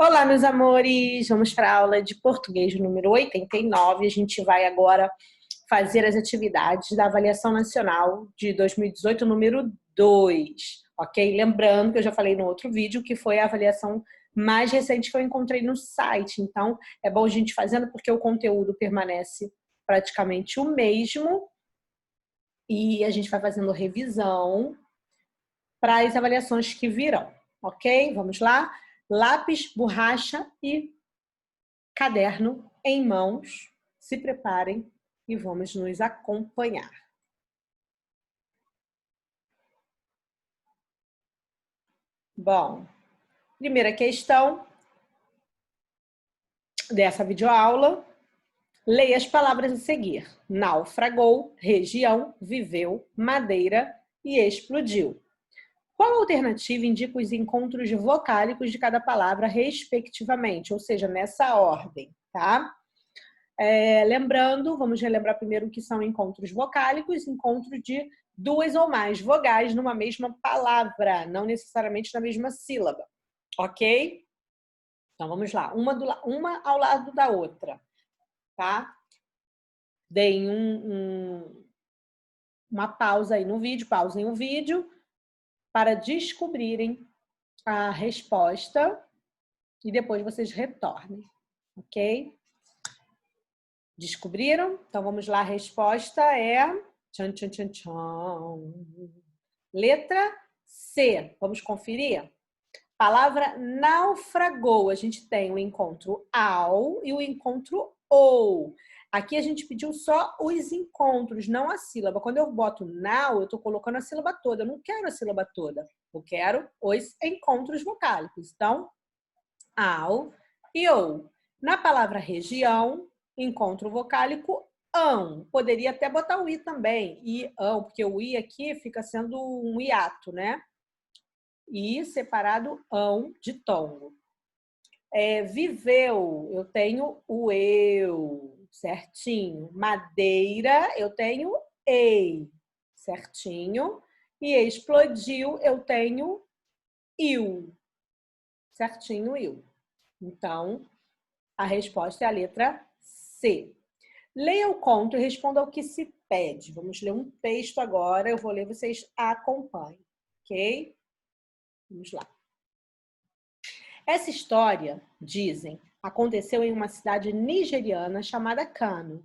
Olá, meus amores! Vamos para a aula de português número 89. A gente vai agora fazer as atividades da Avaliação Nacional de 2018, número 2, ok? Lembrando que eu já falei no outro vídeo que foi a avaliação mais recente que eu encontrei no site. Então, é bom a gente fazendo porque o conteúdo permanece praticamente o mesmo e a gente vai fazendo revisão para as avaliações que virão, ok? Vamos lá? Lápis, borracha e caderno em mãos, se preparem e vamos nos acompanhar. Bom, primeira questão dessa videoaula, leia as palavras a seguir. Naufragou, região, viveu, madeira e explodiu. Qual alternativa indica os encontros vocálicos de cada palavra, respectivamente? Ou seja, nessa ordem, tá? Lembrando, vamos relembrar primeiro o que são encontros vocálicos, encontro de duas ou mais vogais numa mesma palavra, não necessariamente na mesma sílaba, ok? Então vamos lá, uma ao lado da outra, tá? Deem uma pausa aí no vídeo, pausem o vídeo para descobrirem a resposta e depois vocês retornem, ok? Descobriram? Então vamos lá, a resposta é... Tchan, tchan, tchan, tchan. Letra C. Vamos conferir? Palavra naufragou. A gente tem o encontro ao e o encontro ou. Aqui a gente pediu só os encontros, não a sílaba. Quando eu boto now, eu estou colocando a sílaba toda. Eu não quero a sílaba toda. Eu quero os encontros vocálicos. Então, ao e ou. Na palavra região, encontro vocálico ão. Poderia até botar o i também, i, ão, porque o i aqui fica sendo um hiato, né? I separado ão de tongo. Viveu, eu tenho o eu, certinho. Madeira, eu tenho ei, certinho. E explodiu, eu tenho il, certinho, il. Então, a resposta é a letra C. Leia o conto e responda ao que se pede. Vamos ler um texto agora. Eu vou ler, vocês acompanhem, ok? Vamos lá. Essa história, dizem, aconteceu em uma cidade nigeriana chamada Kano,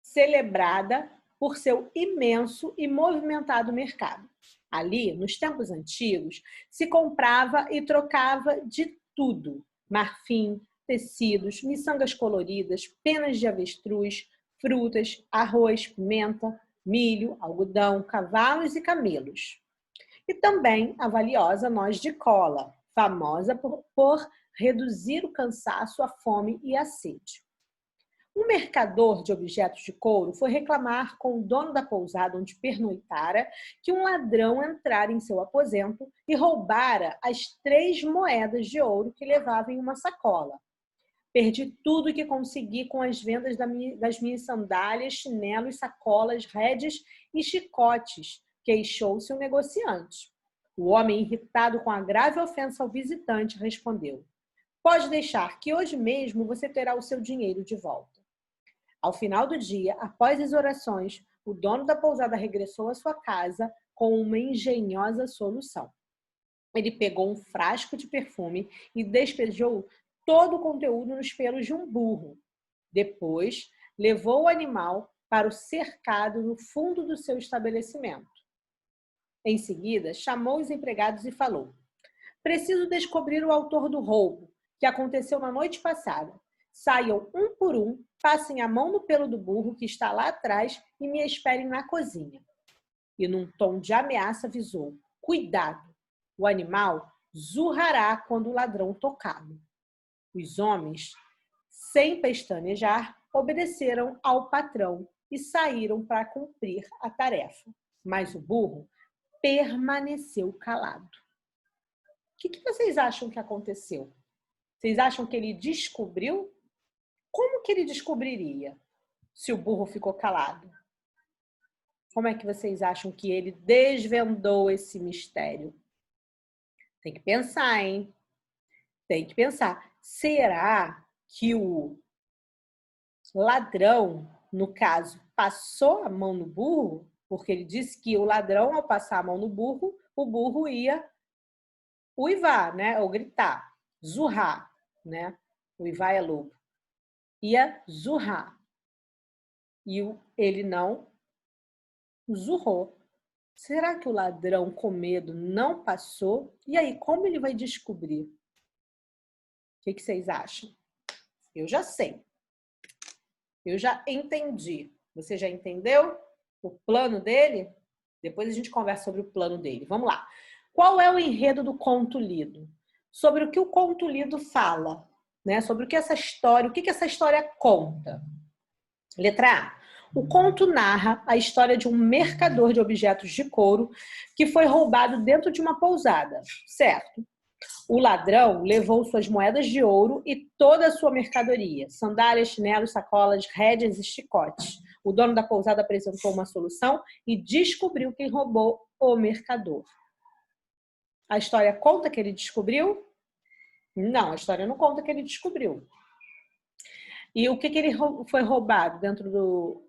celebrada por seu imenso e movimentado mercado. Ali, nos tempos antigos, se comprava e trocava de tudo: marfim, tecidos, miçangas coloridas, penas de avestruz, frutas, arroz, pimenta, milho, algodão, cavalos e camelos. E também a valiosa noz de cola, famosa por reduzir o cansaço, a fome e a sede. Um mercador de objetos de couro foi reclamar com o dono da pousada onde pernoitara que um ladrão entrara em seu aposento e roubara as 3 moedas de ouro que levava em uma sacola. Perdi tudo que consegui com as vendas das minhas sandálias, chinelos, sacolas, rédeas e chicotes, queixou-se o negociante. O homem, irritado com a grave ofensa ao visitante, respondeu: pode deixar que hoje mesmo você terá o seu dinheiro de volta. Ao final do dia, após as orações, o dono da pousada regressou à sua casa com uma engenhosa solução. Ele pegou um frasco de perfume e despejou todo o conteúdo nos pelos de um burro. Depois, levou o animal para o cercado no fundo do seu estabelecimento. Em seguida, chamou os empregados e falou: preciso descobrir o autor do roubo, que aconteceu na noite passada. Saiam um por um, passem a mão no pelo do burro que está lá atrás e me esperem na cozinha. E num tom de ameaça avisou: cuidado, o animal zurrará quando o ladrão tocá-lo. Os homens, sem pestanejar, obedeceram ao patrão e saíram para cumprir a tarefa. Mas o burro permaneceu calado. O que vocês acham que aconteceu? Vocês acham que ele descobriu? Como que ele descobriria se o burro ficou calado? Como é que vocês acham que ele desvendou esse mistério? Tem que pensar, hein? Tem que pensar, será que o ladrão, no caso, passou a mão no burro? Porque ele disse que o ladrão, ao passar a mão no burro, o burro ia uivar, né? Ou gritar, zurrar, né? Uivar é lobo. Ia zurrar. E ele não zurrou. Será que o ladrão com medo não passou? E aí, como ele vai descobrir? O que vocês acham? Eu já sei. Eu já entendi. Você já entendeu o plano dele? Depois a gente conversa sobre o plano dele. Vamos lá. Qual é o enredo do conto lido? Sobre o que o conto lido fala, né? Sobre o que essa história, o que essa história conta. Letra A. O conto narra a história de um mercador de objetos de couro que foi roubado dentro de uma pousada, certo? O ladrão levou suas moedas de ouro e toda a sua mercadoria, sandálias, chinelos, sacolas, rédeas e chicotes. O dono da pousada apresentou uma solução e descobriu quem roubou o mercador. A história conta que ele descobriu? Não, a história não conta que ele descobriu. E o que ele foi roubado dentro do...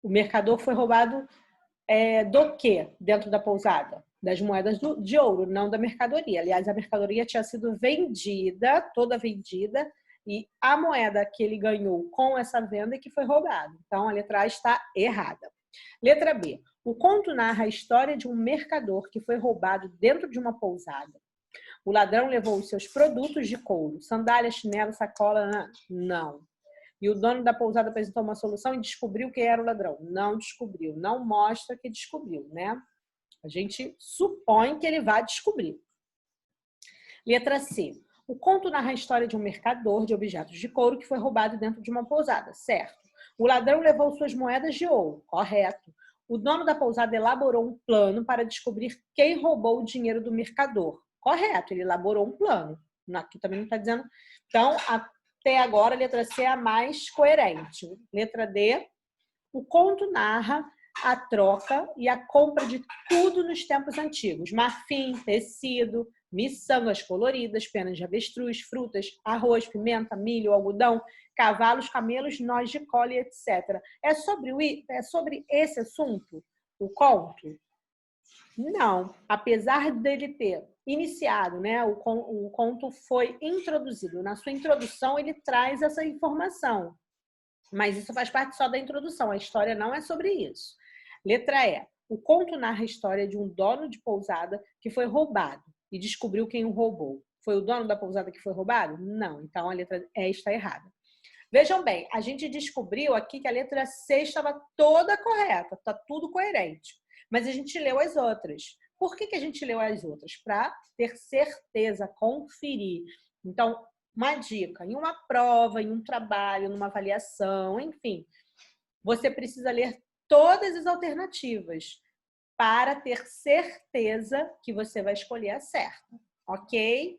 O mercador foi roubado do quê dentro da pousada? Das moedas de ouro, não da mercadoria. Aliás, a mercadoria tinha sido vendida, toda vendida, e a moeda que ele ganhou com essa venda é que foi roubada. Então, a letra A está errada. Letra B. O conto narra a história de um mercador que foi roubado dentro de uma pousada. O ladrão levou os seus produtos de couro, sandália, chinelo, sacola, não. E o dono da pousada apresentou uma solução e descobriu quem era o ladrão. Não descobriu, não mostra que descobriu, né? A gente supõe que ele vai descobrir. Letra C. O conto narra a história de um mercador de objetos de couro que foi roubado dentro de uma pousada, certo? O ladrão levou suas moedas de ouro, correto. O dono da pousada elaborou um plano para descobrir quem roubou o dinheiro do mercador, correto. Ele elaborou um plano. Aqui também não está dizendo. Então, até agora, a letra C é a mais coerente. Letra D. O conto narra a troca e a compra de tudo nos tempos antigos. Marfim, tecido, miçangas coloridas, penas de avestruz, frutas, arroz, pimenta, milho, algodão, cavalos, camelos, noz de cola, etc. É sobre esse assunto o conto? Não. Apesar dele ter iniciado, né, o conto foi introduzido. Na sua introdução, ele traz essa informação. Mas isso faz parte só da introdução. A história não é sobre isso. Letra E. O conto narra a história de um dono de pousada que foi roubado e descobriu quem o roubou. Foi o dono da pousada que foi roubado? Não. Então, a letra E está errada. Vejam bem, a gente descobriu aqui que a letra C estava toda correta. Está tudo coerente. Mas a gente leu as outras. Por que a gente leu as outras? Para ter certeza, conferir. Então, uma dica, em uma prova, em um trabalho, numa avaliação, enfim, você precisa ler todas as alternativas para ter certeza que você vai escolher a certa, ok?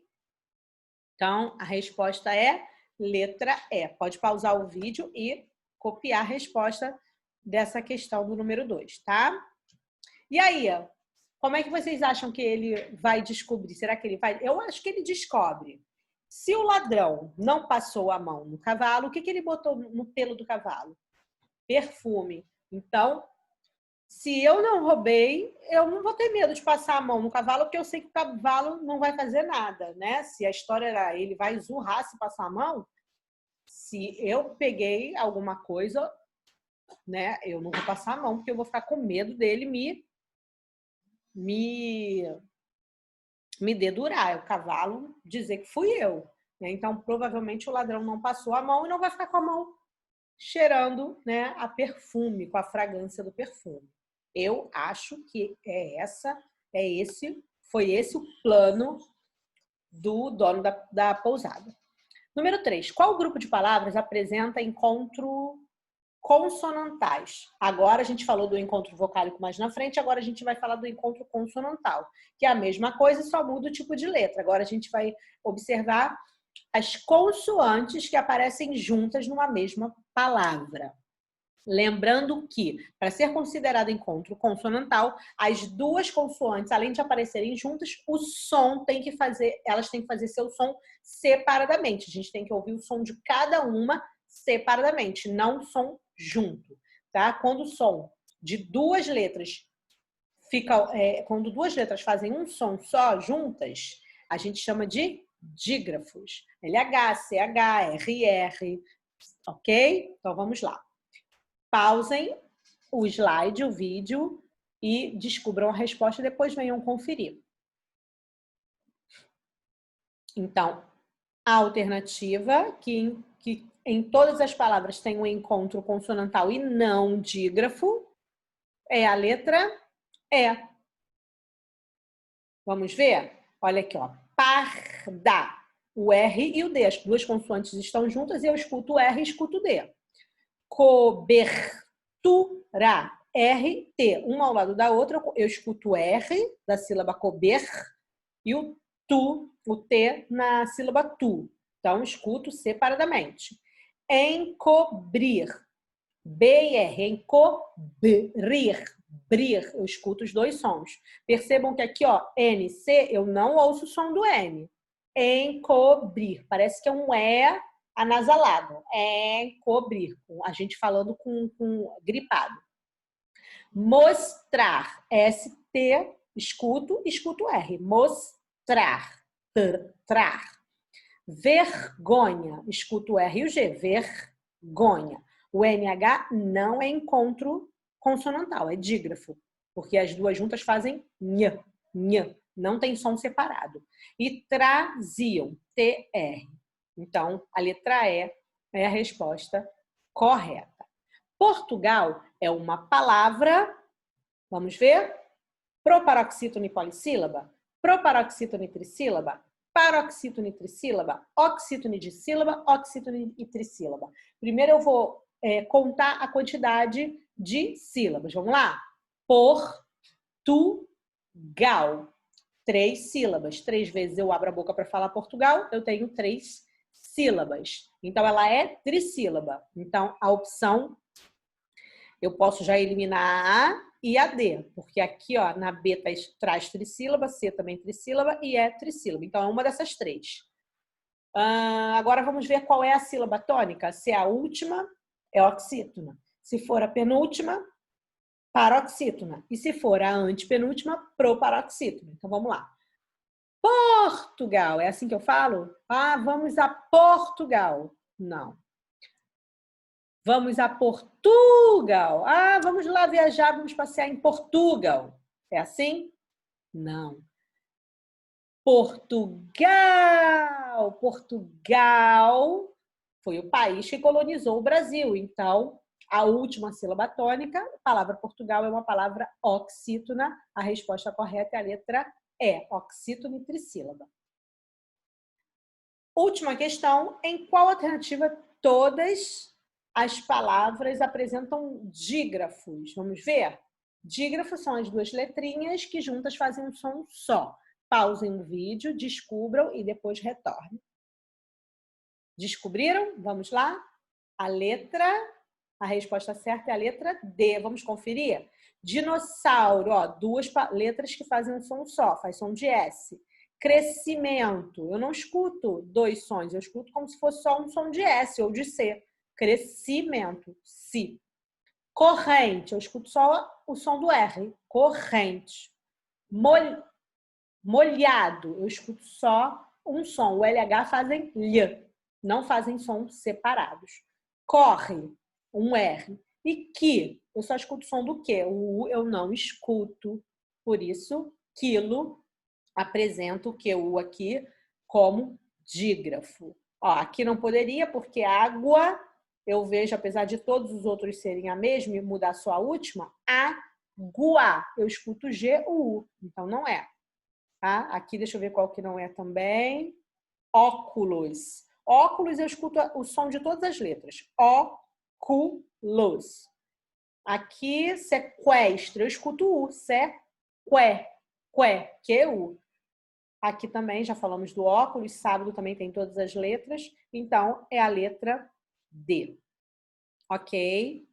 Então, a resposta é letra E. Pode pausar o vídeo e copiar a resposta dessa questão do número 2, tá? E aí, como é que vocês acham que ele vai descobrir? Será que ele vai? Eu acho que ele descobre. Se o ladrão não passou a mão no cavalo, o que ele botou no pelo do cavalo? Perfume. Então, se eu não roubei, eu não vou ter medo de passar a mão no cavalo, porque eu sei que o cavalo não vai fazer nada, né? Se a história era ele vai zurrar se passar a mão, se eu peguei alguma coisa, né? Eu não vou passar a mão, porque eu vou ficar com medo dele me dedurar, o cavalo dizer que fui eu. Então, provavelmente, o ladrão não passou a mão e não vai ficar com a mão cheirando, né, a perfume, com a fragrância do perfume. Eu acho que foi esse o plano do dono da pousada. Número 3. Qual grupo de palavras apresenta encontro consonantais? Agora a gente falou do encontro vocálico mais na frente, agora a gente vai falar do encontro consonantal, que é a mesma coisa, só muda o tipo de letra. Agora a gente vai observar as consoantes que aparecem juntas numa mesma palavra. Lembrando que, para ser considerado encontro consonantal, as duas consoantes, além de aparecerem juntas, o som tem que fazer, elas têm que fazer seu som separadamente. A gente tem que ouvir o som de cada uma separadamente, não o som junto, tá? Quando o som de duas letras quando duas letras fazem um som só juntas, a gente chama de dígrafos. LH, CH, RR, ok? Então vamos lá. Pausem o slide, o vídeo, e descubram a resposta e depois venham conferir. Então, a alternativa, que em todas as palavras tem um encontro consonantal e não dígrafo, é a letra E. Vamos ver? Olha aqui, ó. Parda. O R e o D. As duas consoantes estão juntas e eu escuto o R e escuto o D. Cobertura. R, T. Uma ao lado da outra, eu escuto o R da sílaba cober e o T na sílaba tu. Então, escuto separadamente. Encobrir. B e R. Encobrir. Brir. Eu escuto os dois sons. Percebam que aqui, ó, N, C, eu não ouço o som do N. Encobrir. Parece que é um E anasalado. Encobrir. A gente falando com gripado. Mostrar. ST, escuto R. Mostrar. Trar. Vergonha. Escuto o R e o G. Vergonha. O NH não é encontro consonantal, é dígrafo. Porque as duas juntas fazem nh, nh. Não tem som separado. E traziam. TR. Então, a letra E é a resposta correta. Portugal é uma palavra, vamos ver? Proparoxítono e polissílaba, proparoxítono e trissílaba, paroxítono e trissílaba, oxítono e dissílaba, oxítono e trissílaba. Primeiro eu vou contar a quantidade de sílabas. Vamos lá? Portugal. 3 sílabas. 3 vezes eu abro a boca para falar Portugal, eu tenho 3 sílabas. Então, ela é trissílaba. Então, a opção, eu posso já eliminar a A e a D, porque aqui, ó, na B traz trissílaba, C também trissílaba e é trissílaba. Então, é uma dessas 3. Agora, vamos ver qual é a sílaba tônica. Se é a última, é oxítona. Se for a penúltima, paroxítona. E se for a antepenúltima, proparoxítona. Então, vamos lá. Portugal. É assim que eu falo? Vamos a Portugal. Não. Vamos a Portugal. Vamos lá viajar, vamos passear em Portugal. É assim? Não. Portugal. Portugal foi o país que colonizou o Brasil. Então, a última sílaba tônica, a palavra Portugal é uma palavra oxítona. A resposta correta é a letra E, oxítona e trissílaba. Última questão, em qual alternativa todas as palavras apresentam dígrafos? Vamos ver? Dígrafos são as duas letrinhas que juntas fazem um som só. Pausem o vídeo, descubram e depois retornem. Descobriram? Vamos lá? A resposta certa é a letra D. Vamos conferir? Dinossauro, ó, 2 letras que fazem um som só, faz som de S. Crescimento, eu não escuto 2 sons, eu escuto como se fosse só um som de S ou de C. Crescimento, si. Corrente, eu escuto só o som do R. Corrente. Molhado, eu escuto só um som. O LH fazem lh, não fazem sons separados. Corre, um R. E que, eu só escuto o som do que. O U eu não escuto. Por isso, quilo apresenta o que o U aqui como dígrafo. Ó, aqui não poderia, porque água, eu vejo, apesar de todos os outros serem a mesma, e mudar só a última, água. Eu escuto G, o U. Então, não é. Tá? Aqui, deixa eu ver qual que não é também. Óculos. Óculos, eu escuto o som de todas as letras. Óculos. Aqui, sequestro. Eu escuto U. Que U. Aqui também já falamos do óculos. Sábado também tem todas as letras. Então, é a letra D. Ok?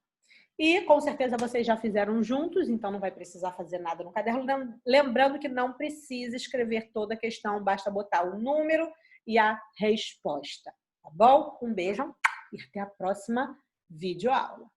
E com certeza vocês já fizeram juntos, então não vai precisar fazer nada no caderno. Lembrando que não precisa escrever toda a questão, basta botar o número e a resposta, tá bom? Um beijo e até a próxima videoaula.